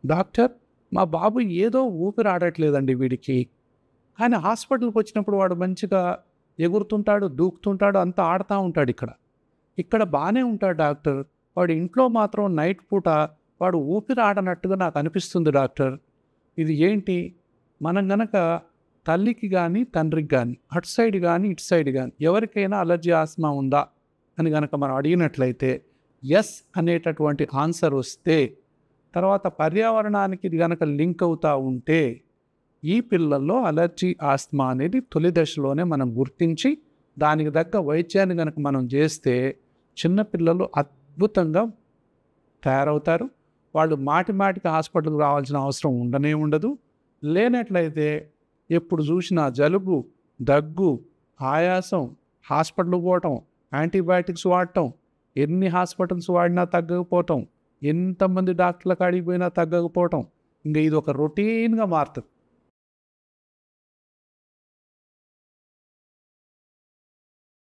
Doctor మా బాబు ఏదో ఊపిరి ఆడట్లేదండి వీడికి. కానీ హాస్పిటల్‌కి వచ్చినప్పుడు వాడు మంచిగా ఎగురుతుంటాడు, దూకుతుంటాడు, అంతా ఆడతా ఉంటాడు ఇక్కడ. ఇక్కడ బానే ఉంటాడు డాక్టర్. వాడు ఇంట్లో మాత్రం నైట్ పూట వాడు ఊపిరి ఆడనట్టుగా నాకు అనిపిస్తుంది డాక్టర్. ఇది ఏంటి? మనం గనక తల్లికి గానీ, తండ్రికి గానీ, అటు సైడ్ గానీ, ఇటు సైడ్ గానీ ఎవరికైనా అలర్జీ, ఆస్మా ఉందా అని గనక మనం అడిగినట్లయితే యెస్ అనేటటువంటి ఆన్సర్ వస్తే, తర్వాత పర్యావరణానికి ఇది గనక లింక్ అవుతా ఉంటే, ఈ పిల్లల్లో అలర్జీ, ఆస్మా అనేది తొలి దశలోనే మనం గుర్తించి దానికి తగ్గ వైద్యాన్ని గనక మనం చేస్తే చిన్న పిల్లలు అద్భుతంగా తయారవుతారు. వాళ్ళు మాటి మాటికి హాస్పిటల్‌కి రావాల్సిన అవసరం ఉండనే ఉండదు. లేనట్లయితే ఎప్పుడు చూసినా జలుబు, దగ్గు, ఆయాసం, హాస్పిటల్‌కి పోవటం, యాంటీబయాటిక్స్ వాడటం, ఎన్ని హాస్పిటల్స్ వాడినా తగ్గకపోవటం, ఎంతమంది డాక్టర్ల కాడికి పోయినా తగ్గకపోవటం, ఇంక ఇదొక రొటీన్‌గా మారుతది.